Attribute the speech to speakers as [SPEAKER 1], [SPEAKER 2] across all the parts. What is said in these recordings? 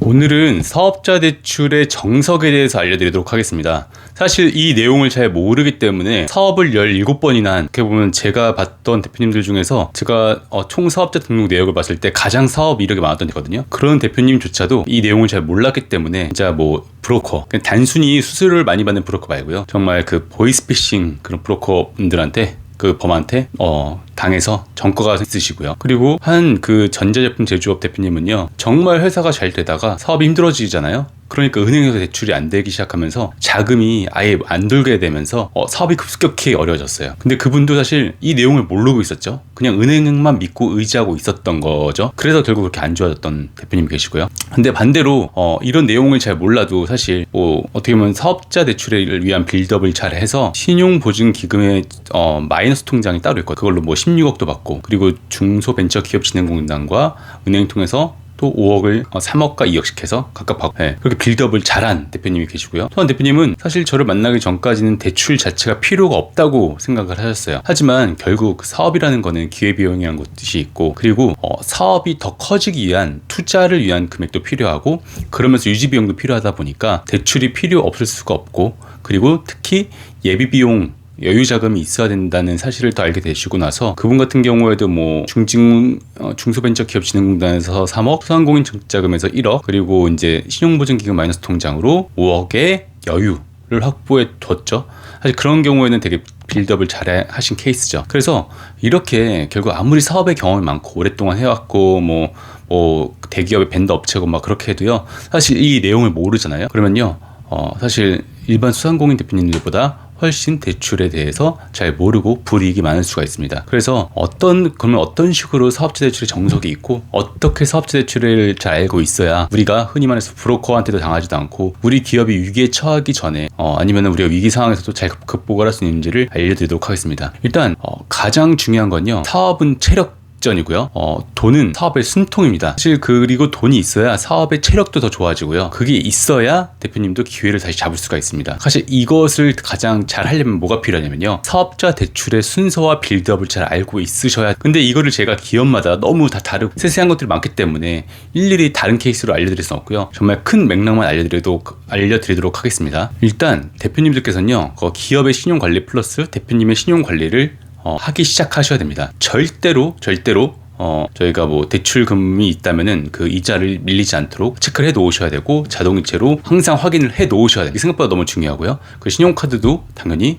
[SPEAKER 1] 오늘은 사업자 대출의 정석에 대해서 알려드리도록 하겠습니다. 사실 이 내용을 잘 모르기 때문에 사업을 17번이나 한, 이렇게 보면 제가 봤던 대표님들 중에서 제가 총 사업자 등록 내역을 봤을 때 가장 사업 이력이 많았던 데거든요. 그런 대표님조차도 이 내용을 잘 몰랐기 때문에 진짜 뭐 브로커, 그냥 단순히 수수료를 많이 받는 브로커 말고요, 정말 그 보이스피싱 그런 브로커 분들한테, 그 범한테 당해서 전과가 있으시고요. 그리고 한 그 전자제품 제조업 대표님은요, 정말 회사가 잘 되다가 사업이 힘들어지잖아요. 그러니까 은행에서 대출이 안 되기 시작하면서 자금이 아예 안 돌게 되면서 사업이 급격히 어려워졌어요. 근데 그분도 사실 이 내용을 모르고 있었죠. 그냥 은행만 믿고 의지하고 있었던 거죠. 그래서 결국 그렇게 안 좋아졌던 대표님이 계시고요. 근데 반대로 이런 내용을 잘 몰라도 사실 어떻게 보면 사업자 대출을 위한 빌드업을 잘 해서 신용보증기금의 마이너스 통장이 따로 있거든요. 그걸로 뭐 16억도 받고, 그리고 중소벤처기업진흥공단과 은행 통해서 또 5억을 3억과 2억씩 해서 각각 받고, 그렇게 빌드업을 잘한 대표님이 계시고요. 또 한 대표님은 사실 저를 만나기 전까지는 대출 자체가 필요가 없다고 생각을 하셨어요. 하지만 결국 사업이라는 거는 기회비용이라는 것이 있고, 그리고 사업이 더 커지기 위한 투자를 위한 금액도 필요하고, 그러면서 유지비용도 필요하다 보니까 대출이 필요 없을 수가 없고, 그리고 특히 예비비용 여유 자금이 있어야 된다는 사실을 더 알게 되시고 나서, 그분 같은 경우에도 뭐 중소벤처기업진흥공단에서 3억, 소상공인정책자금에서 1억, 그리고 이제 신용보증기금 마이너스 통장으로 5억의 여유를 확보해 뒀죠. 사실 그런 경우에는 되게 빌드업을 잘 하신 케이스죠. 그래서 이렇게 결국 아무리 사업의 경험이 많고 오랫동안 해왔고 뭐 대기업의 밴드 업체고 막 그렇게 해도요, 사실 이 내용을 모르잖아요. 그러면요, 사실 일반 소상공인 대표님들보다 훨씬 대출에 대해서 잘 모르고 불이익이 많을 수가 있습니다. 그래서 그러면 어떤 식으로 사업자 대출의 정석이 있고, 어떻게 사업자 대출을 잘 알고 있어야 우리가 흔히 말해서 브로커한테도 당하지도 않고 우리 기업이 위기에 처하기 전에 아니면 우리가 위기 상황에서도 잘 극복을 할 수 있는지를 알려드리도록 하겠습니다. 일단 가장 중요한 건요, 사업은 체력 전이고요. 돈은 사업의 숨통입니다. 사실 그리고 돈이 있어야 사업의 체력도 더 좋아지고요. 그게 있어야 대표님도 기회를 다시 잡을 수가 있습니다. 사실 이것을 가장 잘 하려면 뭐가 필요하냐면요, 사업자 대출의 순서와 빌드업을 잘 알고 있으셔야. 근데 이거를 제가 기업마다 너무 다 다르고 세세한 것들이 많기 때문에 일일이 다른 케이스로 알려드릴 수는 없고요. 정말 큰 맥락만 알려드리도록 하겠습니다. 일단 대표님들께서는요, 기업의 신용관리 플러스 대표님의 신용관리를 하기 시작하셔야 됩니다. 절대로 저희가 뭐 대출금이 있다면은 그 이자를 밀리지 않도록 체크를 해 놓으셔야 되고, 자동이체로 항상 확인을 해 놓으셔야 돼요. 이게 생각보다 너무 중요하고요. 그 신용카드도 당연히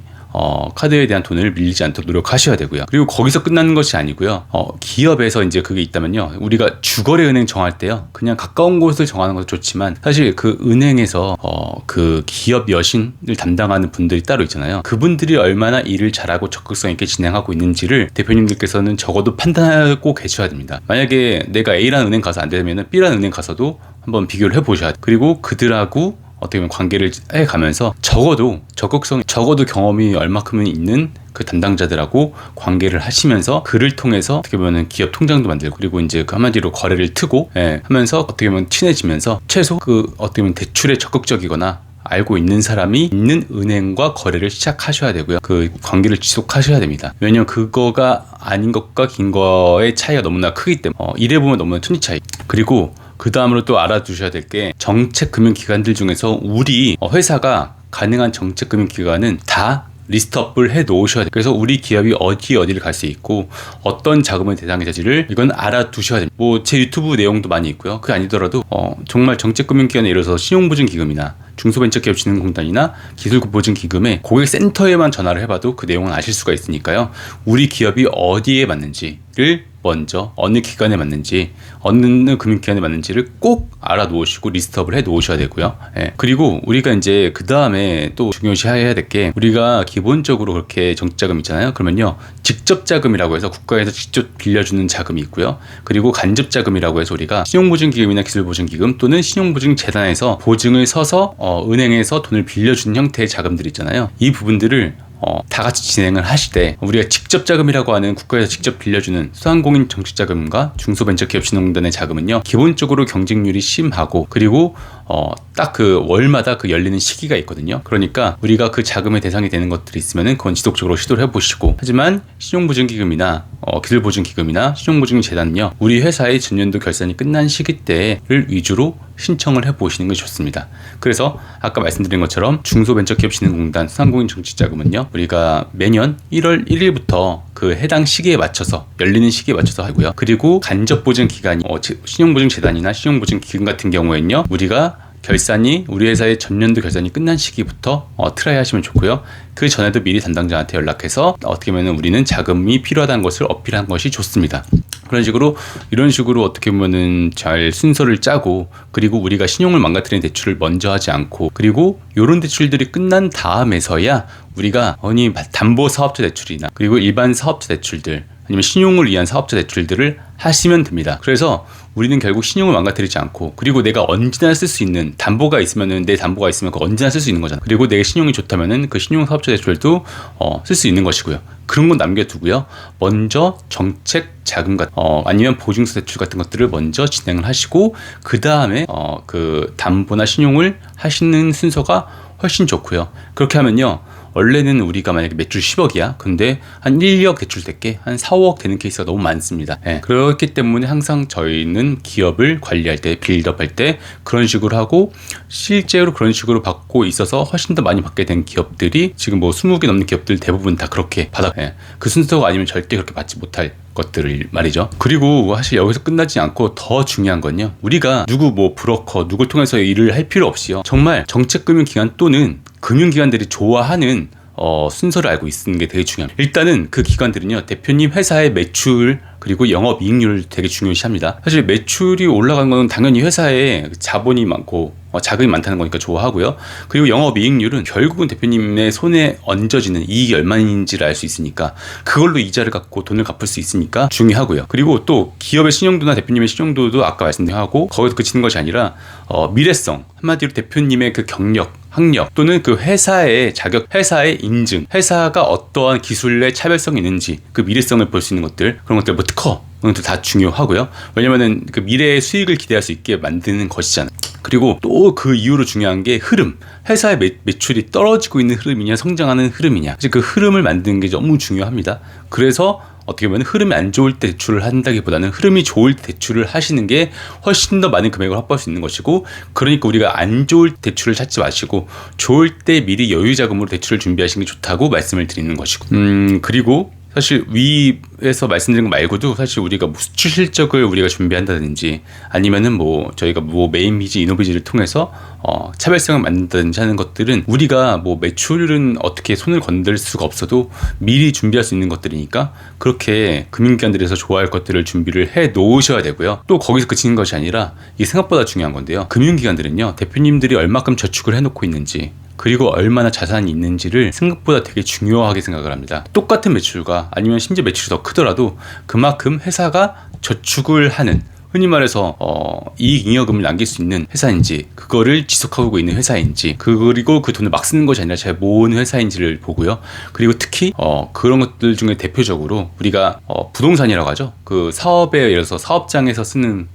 [SPEAKER 1] 카드에 대한 돈을 밀리지 않도록 노력하셔야 되고요. 그리고 거기서 끝나는 것이 아니고요. 기업에서 이제 그게 있다면요, 우리가 주거래 은행 정할 때요, 그냥 가까운 곳을 정하는 것도 좋지만, 사실 그 은행에서 그 기업 여신을 담당하는 분들이 따로 있잖아요. 그분들이 얼마나 일을 잘하고 적극성 있게 진행하고 있는지를 대표님들께서는 적어도 판단하고 계셔야 됩니다. 만약에 내가 A라는 은행 가서 안 되면은 B라는 은행 가서도 한번 비교를 해보셔야 돼요. 그리고 그들하고 어떻게 보면 관계를 해가면서 적어도 경험이 얼마큼은 있는 그 담당자들하고 관계를 하시면서, 그를 통해서 어떻게 보면 기업 통장도 만들고, 그리고 이제 그 한마디로 거래를 트고 하면서 어떻게 보면 친해지면서 최소 그 어떻게 보면 대출에 적극적이거나 알고 있는 사람이 있는 은행과 거래를 시작하셔야 되고요. 그 관계를 지속하셔야 됩니다. 왜냐면 그거가 아닌 것과 긴 거의 차이가 너무나 크기 때문에 이래 보면 너무나 천지 차이. 그리고 그 다음으로 또 알아두셔야 될 게, 정책금융기관들 중에서 우리 회사가 가능한 정책금융기관은 다 리스트업을 해 놓으셔야 돼요. 그래서 우리 기업이 어디를 갈 수 있고 어떤 자금의 대상이 될지를 이건 알아두셔야 됩니다. 뭐 제 유튜브 내용도 많이 있고요. 그게 아니더라도 정말 정책금융기관에, 예를 들어서 신용보증기금이나 중소벤처기업진흥공단이나 기술보증기금의 고객센터에만 전화를 해봐도 그 내용은 아실 수가 있으니까요. 우리 기업이 어디에 맞는지를 먼저, 어느 기관에 맞는지, 어느 금융기관에 맞는지를 꼭 알아놓으시고 리스트업을 해 놓으셔야 되고요. 그리고 우리가 이제 그 다음에 또 중요시해야 될 게, 우리가 기본적으로 그렇게 정책자금 있잖아요. 그러면요, 직접자금이라고 해서 국가에서 직접 빌려주는 자금이 있고요. 그리고 간접자금이라고 해서 우리가 신용보증기금이나 기술보증기금 또는 신용보증재단에서 보증을 서서 은행에서 돈을 빌려주는 형태의 자금들 있잖아요. 이 부분들을 다 같이 진행을 하시되, 우리가 직접 자금이라고 하는 국가에서 직접 빌려주는 소상공인 정책자금과 중소벤처기업진흥공단의 자금은요, 기본적으로 경쟁률이 심하고, 그리고 딱 그 월마다 그 열리는 시기가 있거든요. 그러니까 우리가 그 자금의 대상이 되는 것들이 있으면은 그건 지속적으로 시도를 해보시고, 하지만 신용보증기금이나 기술보증기금이나 신용보증재단은요, 우리 회사의 전년도 결산이 끝난 시기 때를 위주로 신청을 해보시는 것이 좋습니다. 그래서 아까 말씀드린 것처럼 중소벤처기업진흥공단 소상공인 정책자금은요, 우리가 매년 1월 1일부터 그 해당 시기에 맞춰서 열리는 시기에 맞춰서 하고요. 그리고 간접보증기관이 신용보증재단이나 신용보증기금 같은 경우에는요, 우리가 결산이 우리 회사의 전년도 결산이 끝난 시기부터 트라이 하시면 좋고요. 그 전에도 미리 담당자한테 연락해서 어떻게 보면 우리는 자금이 필요하다는 것을 어필한 것이 좋습니다. 이런 식으로 어떻게 보면은 잘 순서를 짜고, 그리고 우리가 신용을 망가뜨리는 대출을 먼저 하지 않고, 그리고 이런 대출들이 끝난 다음에서야 우리가 담보 사업자 대출이나 그리고 일반 사업자 대출들, 아니면 신용을 위한 사업자 대출들을 하시면 됩니다. 그래서 우리는 결국 신용을 망가뜨리지 않고, 그리고 내가 언제나 쓸 수 있는 담보가 있으면은, 내 담보가 있으면 그 언제나 쓸 수 있는 거잖아. 그리고 내 신용이 좋다면은 그 신용 사업자 대출도 쓸 수 있는 것이고요. 그런 건 남겨두고요. 먼저 정책 자금 아니면 보증서 대출 같은 것들을 먼저 진행을 하시고, 그 다음에 그 담보나 신용을 하시는 순서가 훨씬 좋고요. 그렇게 하면요, 원래는 우리가 만약에 매출 10억이야. 근데 한 1억 대출될게 한 4, 5억 되는 케이스가 너무 많습니다. 그렇기 때문에 항상 저희는 기업을 관리할 때, 빌드업할 때 그런 식으로 하고, 실제로 그런 식으로 받고 있어서 훨씬 더 많이 받게 된 기업들이 지금 뭐 20개 넘는 기업들 대부분 다 그렇게 그 순서가 아니면 절대 그렇게 받지 못할 것들을 말이죠. 그리고 사실 여기서 끝나지 않고 더 중요한 건요, 우리가 누구 브로커 누굴 통해서 일을 할 필요 없이요, 정말 정책금융기관 또는 금융기관들이 좋아하는 순서를 알고 있는 게 되게 중요합니다. 일단은 그 기관들은요, 대표님 회사의 매출 그리고 영업이익률을 되게 중요시합니다. 사실 매출이 올라간 건 당연히 회사에 자본이 많고 자금이 많다는 거니까 좋아하고요. 그리고 영업이익률은 결국은 대표님의 손에 얹어지는 이익이 얼마인지를 알 수 있으니까, 그걸로 이자를 갖고 돈을 갚을 수 있으니까 중요하고요. 그리고 또 기업의 신용도나 대표님의 신용도도 아까 말씀드린 거기서 그치는 것이 아니라 미래성, 한마디로 대표님의 그 경력, 학력, 또는 그 회사의 자격, 회사의 인증, 회사가 어떠한 기술의 차별성이 있는지 그 미래성을 볼 수 있는 것들, 그런 것들 특허, 그런 것도 다 중요하고요. 왜냐면은 그 미래의 수익을 기대할 수 있게 만드는 것이잖아요. 그리고 또 그 이후로 중요한 게 흐름, 회사의 매출이 떨어지고 있는 흐름이냐 성장하는 흐름이냐, 그 흐름을 만드는 게 너무 중요합니다. 그래서 어떻게 보면 흐름이 안 좋을 때 대출을 한다기보다는 흐름이 좋을 때 대출을 하시는 게 훨씬 더 많은 금액을 확보할 수 있는 것이고, 그러니까 우리가 안 좋을 때 대출을 찾지 마시고 좋을 때 미리 여유 자금으로 대출을 준비하시는 게 좋다고 말씀을 드리는 것이고, 그리고 사실 위에서 말씀드린 거 말고도 사실 우리가 수출 실적을 우리가 준비한다든지, 아니면은 저희가 메인 비즈, 이노비즈를 통해서 차별성을 만든다든지 하는 것들은 우리가 매출은 어떻게 손을 건들 수가 없어도 미리 준비할 수 있는 것들이니까, 그렇게 금융기관들에서 좋아할 것들을 준비를 해 놓으셔야 되고요. 또 거기서 그치는 것이 아니라 이게 생각보다 중요한 건데요, 금융기관들은요, 대표님들이 얼마큼 저축을 해놓고 있는지, 그리고 얼마나 자산이 있는지를 생각보다 되게 중요하게 생각을 합니다. 똑같은 매출과 아니면 심지어 매출이 더 크더라도 그만큼 회사가 저축을 하는, 흔히 말해서 이익 잉여금을 남길 수 있는 회사인지, 그거를 지속하고 있는 회사인지, 그리고 그 돈을 막 쓰는 것이 아니라 잘 모으는 회사인지를 보고요. 그리고 특히 그런 것들 중에 대표적으로 우리가 부동산이라고 하죠. 그 사업에 예를 들어서 사업장에서 쓰는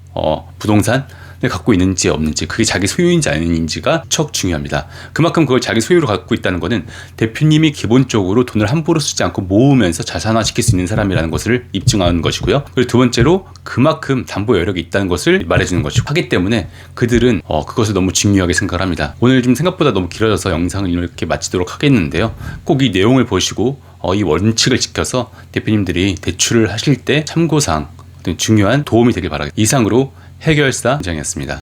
[SPEAKER 1] 부동산 갖고 있는지 없는지, 그게 자기 소유인지 아닌지가 척 중요합니다. 그만큼 그걸 자기 소유로 갖고 있다는 것은 대표님이 기본적으로 돈을 함부로 쓰지 않고 모으면서 자산화시킬 수 있는 사람이라는 것을 입증하는 것이고요. 그리고 두 번째로 그만큼 담보 여력이 있다는 것을 말해주는 것이고, 하기 때문에 그들은 그것을 너무 중요하게 생각을 합니다. 오늘 좀 생각보다 너무 길어져서 영상을 이렇게 마치도록 하겠는데요, 꼭 이 내용을 보시고 이 원칙을 지켜서 대표님들이 대출을 하실 때 참고사항, 중요한 도움이 되길 바라겠습니다. 이상으로 해결사 원장이었습니다.